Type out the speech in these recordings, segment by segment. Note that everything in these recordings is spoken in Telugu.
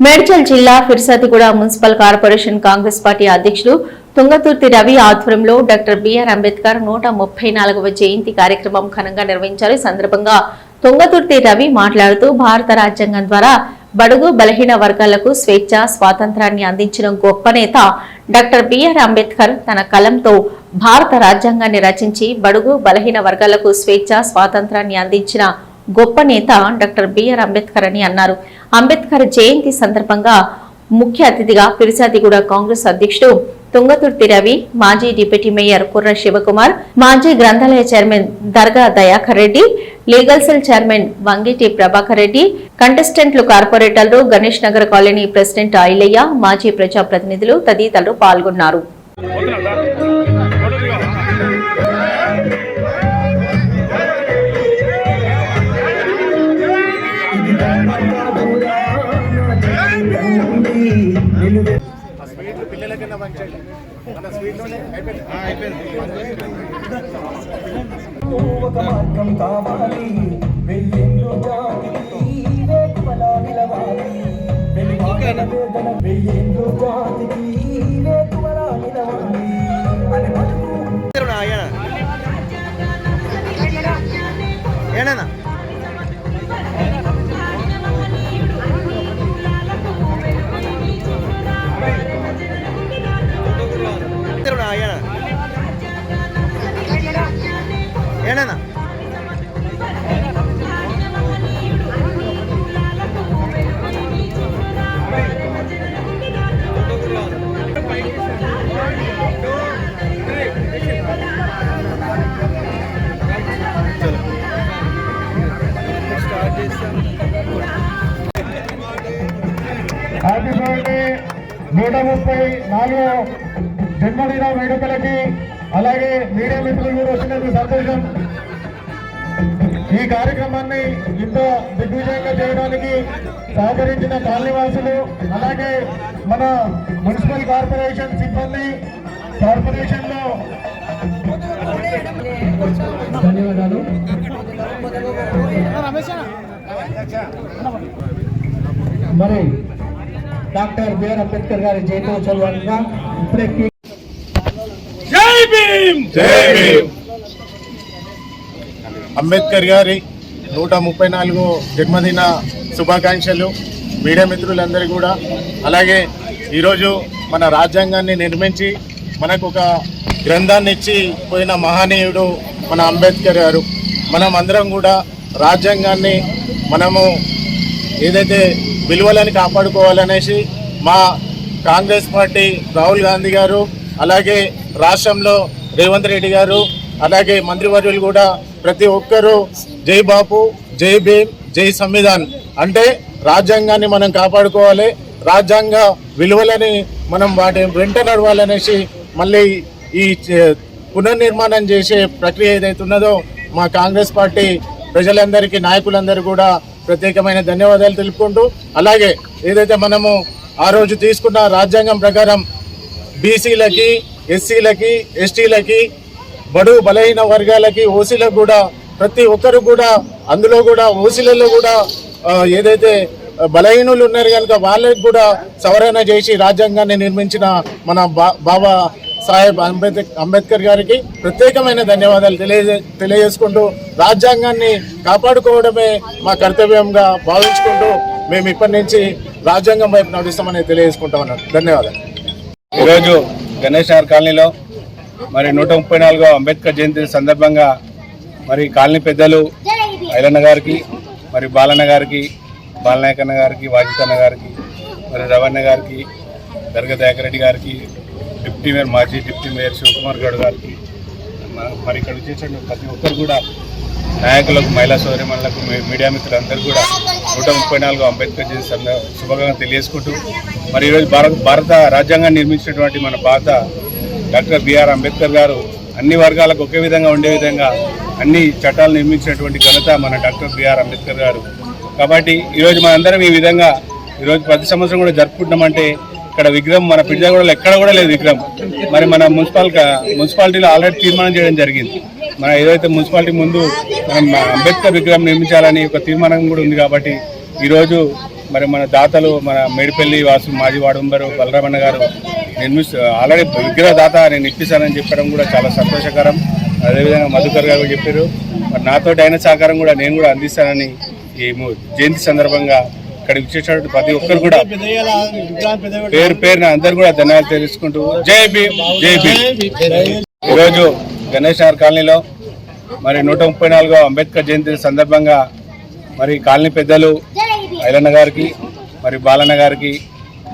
మేడ్చల్ జిల్లా ఫిర్సాదిగూడ మున్సిపల్ కార్పొరేషన్ కాంగ్రెస్ పార్టీ అధ్యక్షులు తుంగతుర్తి రవి ఆధ్వర్యంలో డాక్టర్ బిఆర్ అంబేద్కర్ 134వ జయంతి కార్యక్రమం ఘనంగా నిర్వహించారు. ఈ సందర్భంగా తుంగతుర్తి రవి మాట్లాడుతూ భారత రాజ్యాంగం ద్వారా బడుగు బలహీన వర్గాలకు స్వేచ్ఛ స్వాతంత్రాన్ని అందించిన గొప్ప నేత డాక్టర్ బిఆర్ అంబేద్కర్ తన కలంతో భారత రాజ్యాంగాన్ని రచించి బడుగు బలహీన వర్గాలకు స్వేచ్ఛ స్వాతంత్రాన్ని అందించిన గొప్ప నేత డాక్టర్ బిఆర్ అంబేద్కర్ అని అన్నారు. అంబేద్కర్ జయంతి సందర్భంగా ముఖ్య అతిథిగా ఫిర్సాదిగూడ కాంగ్రెస్ అధ్యక్షుడు తుంగతుర్తి రవి, మాజీ డిప్యూటీ మేయర్ కుర్ర శివకుమార్, మాజీ గ్రంథాలయ chairman Darga Dayakar Reddy, legal cell chairman Vangiti Prabhakar Reddy, కంటెస్టెంట్లు కార్పొరేటర్లు, గణేష్ నగర్ కాలనీ ప్రెసిడెంట్ ఐలయ్య, మాజీ ప్రజాప్రతినిధులు తదితరులు పాల్గొన్నారు. హ్యాపీ బర్త్డే 134వ జన్మదిన వేడుకలకి అలాగే మీడియా మిత్రులు కూడా వచ్చినందుకు సంతోషం. ఈ కార్యక్రమాన్ని ఇంత దిగ్విజయంగా చేయడానికి సహకరించిన కాలనీవాసులు అలాగే మన మున్సిపల్ కార్పొరేషన్ సిబ్బంది, కార్పొరేషన్ లో ధన్యవాదాలు. మరి డాక్టర్ బిఆర్ అంబేద్కర్ గారి జయంతోత్సవంగా ఇప్పుడే జై భీమ్ అంబేద్కర్ గారి 134వ జన్మదిన శుభాకాంక్షలు మీడియా మిత్రులందరికీ కూడా. అలాగే ఈరోజు మన రాజ్యాంగాన్ని నిర్మించి మనకు ఒక గ్రంథాన్ని ఇచ్చి పోయిన మహనీయుడు మన అంబేద్కర్ గారు. మనం అందరం కూడా రాజ్యాంగాన్ని మనము ఏదైతే విలువలని కాపాడుకోవాలనేసి మా కాంగ్రెస్ పార్టీ రాహుల్ గాంధీ గారు, అలాగే రాష్ట్రంలో రేవంత్ రెడ్డి గారు, అలాగే మంత్రివర్యులు కూడా ప్రతి ఒక్కరూ జై బాపు, జై భీమ్, జై సంవిధాన్ అంటే రాజ్యాంగాన్ని మనం కాపాడుకోవాలి, రాజ్యాంగ విలువలని మనం వాటి వెంట నడవాలనేసి మళ్ళీ ఈ పునర్నిర్మాణం చేసే ప్రక్రియ ఏదైతే ఉన్నదో మా కాంగ్రెస్ పార్టీ ప్రజలందరికీ, నాయకులందరూ కూడా ప్రత్యేకమైన ధన్యవాదాలు తెలుపుకుంటూ, అలాగే ఏదైతే మనము ఆ రోజు తీసుకున్న రాజ్యాంగం ప్రకారం బీసీలకి, ఎస్సీలకి, ఎస్టీలకి, బడుగు బలహీన వర్గాలకి, ఓసీలకు కూడా ప్రతి ఒక్కరు కూడా అందులో కూడా ఓసీలలో కూడా ఏదైతే బలహీనులు ఉన్నారు కనుక వాళ్ళకి కూడా సవరణ చేసి రాజ్యాంగాన్ని నిర్మించిన మన బాబా సాహెబ్ అంబేద్కర్ గారికి ప్రత్యేకమైన ధన్యవాదాలు తెలియజేసుకుంటూ రాజ్యాంగాన్ని కాపాడుకోవడమే మా కర్తవ్యంగా భావించుకుంటూ మేము ఇప్పటి నుంచి రాజ్యాంగం వైపు నడుస్తామని తెలియజేసుకుంటామన్నారు. ధన్యవాదాలు. ఈరోజు గణేష్ నగర్ కాలనీలో మరి 134వ అంబేద్కర్ జయంతి సందర్భంగా మరి కాలనీ పెద్దలు ఐలన్న గారికి, మరి బాలన్న గారికి, బాలనాయకన్న గారికి, వాజితన్న గారికి, మరి రవణ గారికి, దర్గా దయాకర్ రెడ్డి గారికి, డిప్యూటీ మేయర్, మాజీ డిప్యూటీ మేయర్ శివకుమార్ గౌడ్ గారికి, మరి ఇక్కడ వచ్చేసిన ప్రతి ఒక్కరు కూడా నాయకులకు, మహిళా సోదరిమణులకు, మీడియా మిత్రులందరూ కూడా 134వ అంబేద్కర్ జయంతి శుభాకాంక్షలు తెలియజేసుకుంటూ మరి ఈరోజు భారత రాజ్యాంగాన్ని నిర్మించినటువంటి మన భారత డాక్టర్ బిఆర్ అంబేద్కర్ గారు అన్ని వర్గాలకు ఒకే విధంగా ఉండే విధంగా అన్ని చట్టాలు నిర్మించినటువంటి ఘనత మన డాక్టర్ బిఆర్ అంబేద్కర్ గారు. కాబట్టి ఈరోజు మనందరం ఈ విధంగా ఈరోజు ప్రతి సంవత్సరం కూడా జరుపుకుంటామంటే ఇక్కడ విగ్రహం మన పిర్జాగూడలో ఎక్కడ కూడా లేదు విగ్రహం. మరి మన మున్సిపాలిటీలో ఆల్రెడీ తీర్మానం చేయడం జరిగింది. మన ఏదైతే మున్సిపాలిటీ ముందు మనం అంబేద్కర్ విగ్రహం నిర్మించాలని ఒక తీర్మానం కూడా ఉంది. కాబట్టి ఈరోజు మరి మన దాతలు మన మేడిపల్లి వాసు మాజీ వార్డు మెంబరు బలరామన్న గారు ఆల్రెడీ విగ్రహ దాత నేను ఇప్పిస్తానని చెప్పడం కూడా చాలా సంతోషకరం. అదేవిధంగా మధుకర్ గారు చెప్పారు, మరి నాతో అయిన సహకారం కూడా నేను కూడా అందిస్తానని ఈ జయంతి సందర్భంగా ఇక్కడ విచ్చేసినటువంటి ప్రతి ఒక్కరు కూడా పేరు పేరున అందరు కూడా ధన్యవాదాలు తెలుసుకుంటూ జై భీమ్ జై భీమ్. ఈరోజు గణేష్ నగర్ కాలనీలో మరి 134వ అంబేద్కర్ జయంతి సందర్భంగా మరి కాలనీ పెద్దలు ఐలన్న గారికి, మరి బాలన్న గారికి,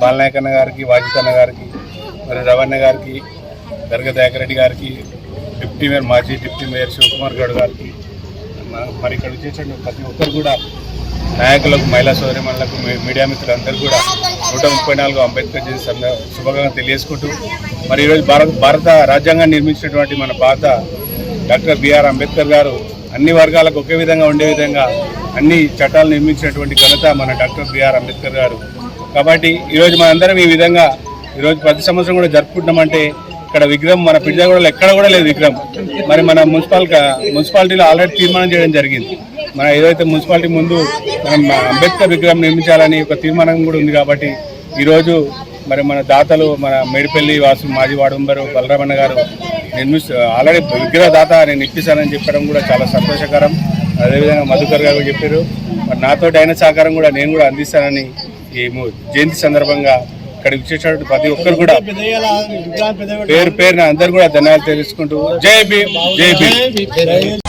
బాలనాయకన్న గారికి, వాజితన్న గారికి, మరి రవణ గారికి, దర్గా దయాకర్ రెడ్డి గారికి, డిప్యూటీ మేయర్ మాజీ డిప్యూటీ మేయర్ శివకుమార్ గౌడ్ గారికి, మరి ఇక్కడ వచ్చేసిన ప్రతి ఒక్కరు కూడా నాయకులకు, మహిళా సోదరిమణులకు, మీడియా మిత్రులందరూ కూడా 134వ అంబేద్కర్ జయంతి శుభాకాంక్షలు తెలియజేసుకుంటూ మరి ఈరోజు భారత రాజ్యాంగాన్ని నిర్మించినటువంటి మన భారత డాక్టర్ బిఆర్ అంబేద్కర్ గారు అన్ని వర్గాలకు ఒకే విధంగా ఉండే విధంగా అన్ని చట్టాలు నిర్మించినటువంటి ఘనత మన డాక్టర్ బిఆర్ అంబేద్కర్ గారు. కాబట్టి ఈరోజు మనందరం ఈ విధంగా ఈరోజు ప్రతి సంవత్సరం కూడా జరుపుకుంటామంటే ఇక్కడ విగ్రహం మన పిజ్జాగూడలో ఎక్కడ కూడా లేదు విగ్రహం. మరి మన మున్సిపాలిటీలో ఆల్రెడీ తీర్మానం చేయడం జరిగింది. మన ఏదైతే మున్సిపాలిటీ ముందు మనం అంబేద్కర్ విగ్రహం నిర్మించాలని ఒక తీర్మానం కూడా ఉంది. కాబట్టి ఈరోజు మరి మన దాతలు మన మేడిపల్లి వాసు మాజీ వార్డు మెంబరు బలరామన్న గారు ఆల్రెడీ విగ్రహ దాత నేను ఇప్పిస్తానని చెప్పడం కూడా చాలా సంతోషకరం. అదేవిధంగా మధుకర్ గారు చెప్పారు, మరి నాతో అయిన సహకారం కూడా నేను కూడా అందిస్తానని ఈ జయంతి సందర్భంగా ఇక్కడ విచ్చేసినటువంటి ప్రతి ఒక్కరు కూడా పేరు పేరున అందరు కూడా ధన్యవాదాలు తెలుసుకుంటూ జై భీమ్ జై భీమ్.